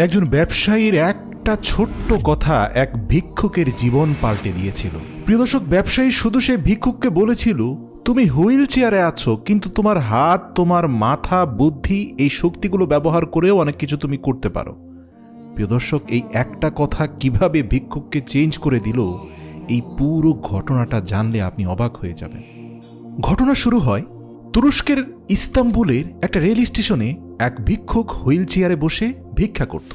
একজন ব্যবসায়ীর একটা ছোট্ট কথা এক ভিক্ষুকের জীবন পাল্টে দিয়েছিল। প্রিয় দর্শক, ব্যবসায়ী শুধু সে ভিক্ষুককে বলেছিল, তুমি হুইল চেয়ারে আছো, কিন্তু তোমার হাত, তোমার মাথা, বুদ্ধি, এই শক্তিগুলো ব্যবহার করেও অনেক কিছু তুমি করতে পারো। প্রিয় দর্শক, এই একটা কথা কিভাবে ভিক্ষুককে চেঞ্জ করে দিল, এই পুরো ঘটনাটা জানলে আপনি অবাক হয়ে যাবেন। ঘটনা শুরু হয় তুরস্কের ইস্তাম্বুলের একটা রেল স্টেশনে। এক ভিক্ষুক হুইল চেয়ারে বসে ভিক্ষা করত।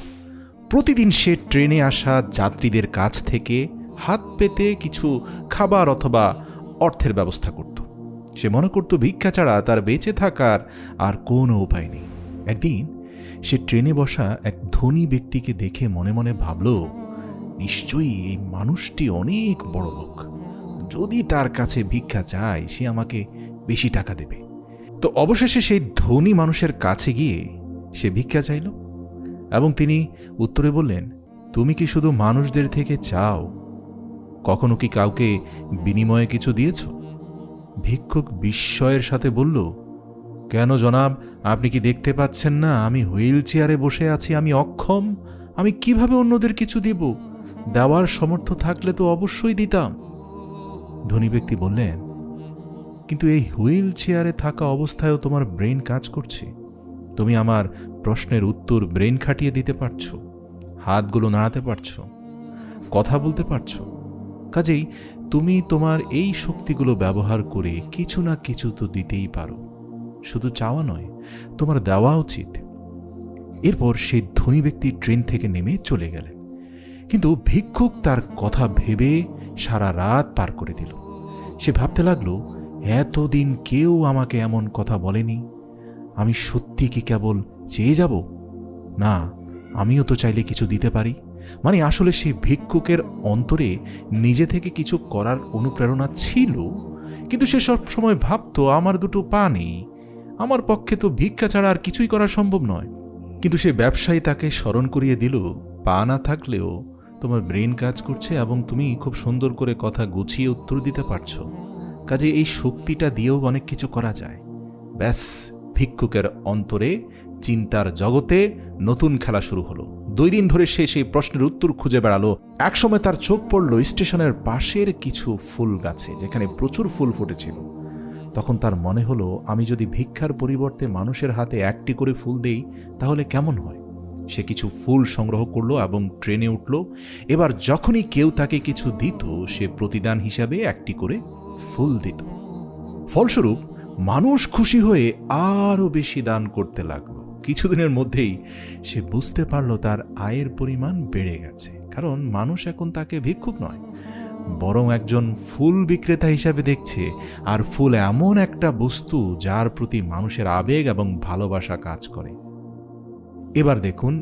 প্রতিদিন সে ট্রেনে আসা যাত্রীদের কাছ থেকে হাত পেতে কিছু খাবার অথবা অর্থের ব্যবস্থা করত। সে মনে করত ভিক্ষা ছাড়া তার বেঁচে থাকার আর কোনো উপায় নেই। একদিন সে ট্রেনে বসা এক ধনী ব্যক্তিকে দেখে মনে মনে ভাবল, নিশ্চয়ই এই মানুষটি অনেক বড় লোক, যদি তার কাছে ভিক্ষা চাই সে আমাকে বেশি টাকা দেবে। তো অবশেষে সেই ধনী মানুষের কাছে গিয়ে সে ভিক্ষা চাইল এবং তিনি উত্তরে বললেন, তুমি কি শুধু মানুষদের থেকে চাও? কখনো কি কাউকে বিনিময়ে কিছু দিয়েছ? ভিক্ষুক বিস্ময়ের সাথে বলল, কেন জনাব, আপনি কি দেখতে পাচ্ছেন না আমি হুইল চেয়ারে বসে আছি, আমি অক্ষম, আমি কিভাবে অন্যদের কিছু দিব? দেওয়ার সামর্থ্য থাকলে তো অবশ্যই দিতাম। ধনী ব্যক্তি বললেন, কিন্তু এই হুইল চেয়ারে থাকা অবস্থায়ও তোমার ব্রেন কাজ করছে, তুমি আমার প্রশ্নের উত্তর ব্রেন খাটিয়ে দিতে পারছো, হাতগুলো নাড়াতে পারছো, কথা বলতে পারছো, কাজেই তুমি তোমার এই শক্তিগুলো ব্যবহার করে কিছু না কিছু তো দিতেই পারো, শুধু চাওয়া নয়, তোমার দেওয়া উচিত। এরপর সেই ধনী ব্যক্তি ট্রেন থেকে নেমে চলে গেলেন। কিন্তু ভিক্ষুক তার কথা ভেবে সারা রাত পার করে দিল। সে ভাবতে লাগলো, এতদিন কেউ আমাকে এমন কথা বলেনি, আমি সত্যি কি কেবল চেয়ে যাব? না, আমিও তো চাইলে কিছু দিতে পারি। মানে আসলে সেই ভিক্ষুকের অন্তরে নিজে থেকে কিছু করার অনুপ্রেরণা ছিল, কিন্তু সে সব সময় ভাবত, আমার দুটো পা নেই, আমার পক্ষে তো ভিক্ষা ছাড়া আর কিছুই করা সম্ভব নয়। কিন্তু সে ব্যবসায়ী তাকে স্মরণ করিয়ে দিল, পা না থাকলেও তোমার ব্রেন কাজ করছে এবং তুমি খুব সুন্দর করে কথা গুছিয়ে উত্তর দিতে পারছো, কাজে এই শক্তিটা দিয়েও অনেক কিছু করা যায়। ব্যাস, ভিক্ষুকের অন্তরে চিন্তার জগতে নতুন খেলা শুরু হলো। 2 দিন ধরে সে সেই প্রশ্নের উত্তর খুঁজে বেড়ালো। একসময় তার চোখ পড়ল স্টেশনের পাশের কিছু ফুল গাছে, যেখানে প্রচুর ফুল ফুটেছিল। তখন তার মনে হলো, আমি যদি ভিক্ষার পরিবর্তে মানুষের হাতে একটি করে ফুল দেই তাহলে কেমন হয়। সে কিছু ফুল সংগ্রহ করলো এবং ট্রেনে উঠল। এবার যখনই কেউ তাকে কিছু দিত, সে প্রতিদান হিসাবে একটি করে ফুল দিত। ফলস্বরূপ মানুষ খুশি হয়ে আরও বেশি দান করতে লাগলো। কিছুদিনের মধ্যেই সে বুঝতে পারল তার আয়ের পরিমাণ বেড়ে গেছে, কারণ মানুষ এখন তাকে ভিক্ষুক নয়, বরং একজন ফুল বিক্রেতা হিসাবে দেখছে। আর ফুল এমন একটা বস্তু যার প্রতি মানুষের আবেগ এবং ভালোবাসা কাজ করে। এবার দেখুন,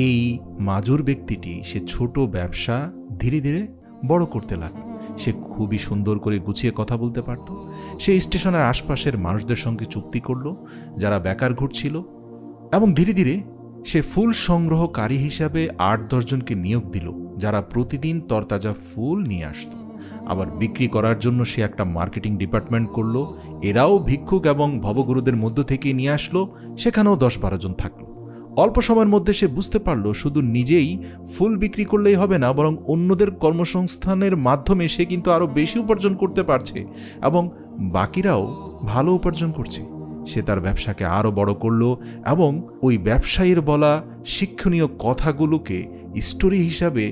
এই মাজুর ব্যক্তিটি সে ছোট ব্যবসা ধীরে ধীরে বড় করতে লাগলো। সে খুবই সুন্দর করে গুছিয়ে কথা বলতে পারত। সে স্টেশনের আশপাশের মানুষদের সঙ্গে চুক্তি করল যারা বেকার ঘুরছিল, এবং ধীরে ধীরে সে ফুল সংগ্রহকারী হিসাবে 8-10 জনকে নিয়োগ দিল, যারা প্রতিদিন তরতাজা ফুল নিয়ে আসত। আবার বিক্রি করার জন্য সে একটা মার্কেটিং ডিপার্টমেন্ট করলো, এরাও ভিক্ষুক এবং ভবগুরুদের মধ্য থেকে নিয়ে আসলো, সেখানেও 10-12 জন থাকলো। অল্প সময়ের মধ্যে সে বুঝতে পারল, শুধু নিজেই ফুল বিক্রি করলেই হবে না, বরং অন্যদের কর্মসংস্থানের মাধ্যমে সে কিন্তু আরও বেশি উপার্জন করতে পারছে এবং বাকিরাও ভালো উপার্জন করছে। সে তার ব্যবসাকে আরও বড় করল এবং ওই ব্যবসায়ীর বলা শিক্ষণীয় কথাগুলোকে স্টোরি হিসাবে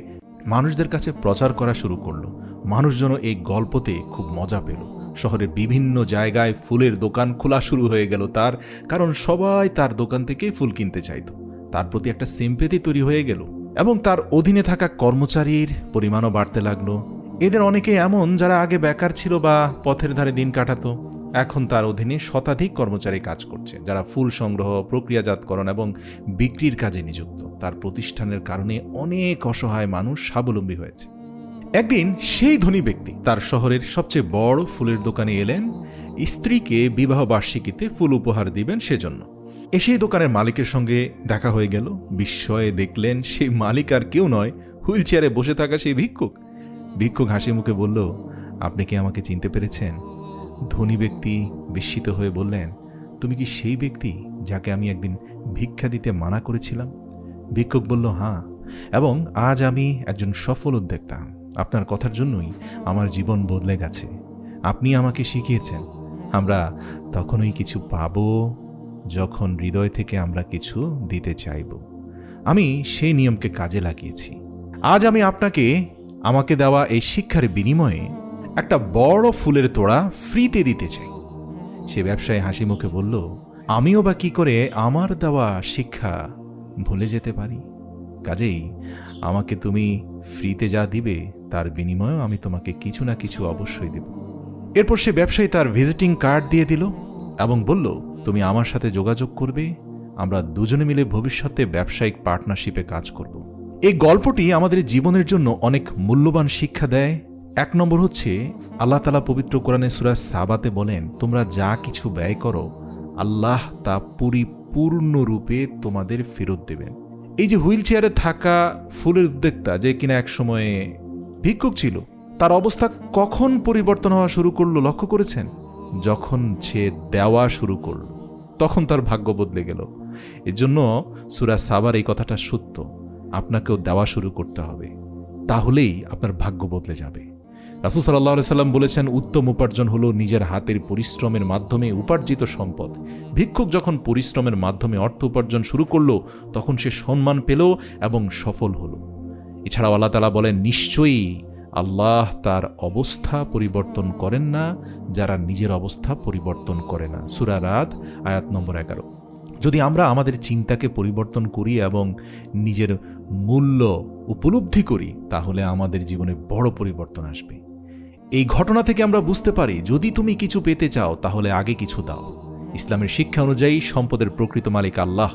মানুষদের কাছে প্রচার করা শুরু করলো। মানুষজন এই গল্পতে খুব মজা পেল। শহরের বিভিন্ন জায়গায় ফুলের দোকান খোলা শুরু হয়ে গেল তার, কারণ সবাই তার দোকান থেকে ফুল কিনতে চাইত। তার প্রতি একটা সিম্প্যাথি তৈরি হয়ে গেল এবং তার অধীনে থাকা কর্মচারীর পরিমাণও বাড়তে লাগলো। এদের অনেকে এমন যারা আগে বেকার ছিল বা পথের ধারে দিন কাটাতো। এখন তার অধীনে শতাধিক কর্মচারী কাজ করছে, যারা ফুল সংগ্রহ, প্রক্রিয়াজাতকরণ এবং বিক্রির কাজে নিযুক্ত। তার প্রতিষ্ঠানের কারণে অনেক অসহায় মানুষ স্বাবলম্বী হয়েছে। একদিন সেই ধনী ব্যক্তি তার শহরের সবচেয়ে বড় ফুলের দোকানে এলেন স্ত্রীকে বিবাহ বার্ষিকীতে ফুল উপহার দিবেন সেজন্য। এসেই দোকানের মালিকের সঙ্গে দেখা হয়ে গেল। বিস্ময়ে দেখলেন সেই মালিক আর কেউ নয়, হুইল চেয়ারে বসে থাকা সেই ভিক্ষুক। ভিক্ষুক হাসি মুখে বলল, আপনি কি আমাকে চিনতে পেরেছেন? ধনী ব্যক্তি বিস্মিত হয়ে বললেন, তুমি কি সেই ব্যক্তি যাকে আমি একদিন ভিক্ষা দিতে মানা করেছিলাম? ভিক্ষুক বলল, হ্যাঁ, এবং আজ আমি একজন সফল উদ্যোক্তা। আপনার কথার জন্যই আমার জীবন বদলে গেছে। আপনি আমাকে শিখিয়েছেন আমরা তখনই কিছু পাব যখন হৃদয় থেকে আমরা কিছু দিতে চাইব। আমি সেই নিয়মকে কাজে লাগিয়েছি। আজ আমি আপনাকে আমাকে দেওয়া এই শিক্ষার বিনিময়ে একটা বড় ফুলের তোড়া ফ্রিতে দিতে চাই। সে ব্যবসায়ী হাসি মুখে বলল, আমিও বা কি করে আমার দেওয়া শিক্ষা ভুলে যেতে পারি? কাজেই আমাকে তুমি ফ্রিতে যা দিবে তার বিনিময়েও আমি তোমাকে কিছু না কিছু অবশ্যই দেব। এরপর সে ব্যবসায়ী তার ভিজিটিং কার্ড দিয়ে দিল এবং বলল, তুমি আমার সাথে যোগাযোগ করবে, আমরা দুজনে মিলে ভবিষ্যতে ব্যবসায়িক পার্টনারশিপে কাজ করব। এই গল্পটি আমাদের জীবনের জন্য অনেক মূল্যবান শিক্ষা দেয়। এক নম্বর হচ্ছে, আল্লাহ তাআলা পবিত্র কোরআনে সূরা সাবাতে বলেন, তোমরা যা কিছু ব্যয় করো আল্লাহ তা পরিপূর্ণরূপে তোমাদের ফেরত দেবেন। এই যে হুইল চেয়ারে থাকা ফুলের উদ্যোক্তা, যে কিনা এক সময়ে ভিক্ষুক ছিল, তার অবস্থা কখন পরিবর্তন হওয়া শুরু করলো লক্ষ্য করেছেন? যখন সে দেওয়া শুরু করল, তখন তার ভাগ্য বদলে গেল। এর জন্য সূরা সাবার এই কথাটা সত্য, আপনাকেও দেওয়া শুরু করতে হবে, তাহলেই আপনার ভাগ্য বদলে যাবে। রাসূল সাল্লাল্লাহু আলাইহি সাল্লাম বলেছেন, উত্তম উপার্জন হলো নিজের হাতের পরিশ্রমের মাধ্যমে উপার্জিত সম্পদ। ভিক্ষুক যখন পরিশ্রমের মাধ্যমে অর্থ উপার্জন শুরু করলো, তখন সে সম্মান পেল এবং সফল হলো। এছাড়াও আল্লাহ তাআলা বলেন, নিশ্চয়ই আল্লাহ তার অবস্থা পরিবর্তন করেন না যারা নিজের অবস্থা পরিবর্তন করে না। সূরা রাদ আয়াত নম্বর 11। যদি আমরা আমাদের চিন্তাকে পরিবর্তন করি এবং নিজের মূল্য উপলব্ধি করি, তাহলে আমাদের জীবনে বড় পরিবর্তন আসবে। এই ঘটনা থেকে আমরা বুঝতে পারি, যদি তুমি কিছু পেতে চাও তাহলে আগে কিছু দাও। ইসলামের শিক্ষা অনুযায়ী সম্পদের প্রকৃত মালিক আল্লাহ।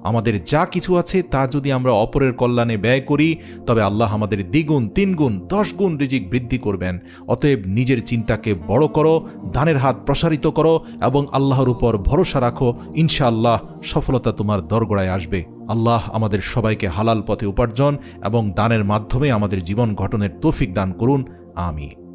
আমাদের যা কিছু আছে তা যদি আমরা অপরের কল্যাণে ব্যয় করি, তবে আল্লাহ আমাদের দ্বিগুণ, 3 গুণ, 10 গুণ রিজিক বৃদ্ধি করবেন। অতএব নিজের চিন্তাকে বড় করো, দানের হাত প্রসারিত করো এবং আল্লাহর উপর ভরসা রাখো। ইনশাআল্লাহ সফলতা তোমার দরগড়ায় আসবে। আল্লাহ আমাদের সবাইকে হালাল পথে উপার্জন এবং দানের মাধ্যমে আমাদের জীবন গঠনের তৌফিক দান করুন। আমিন।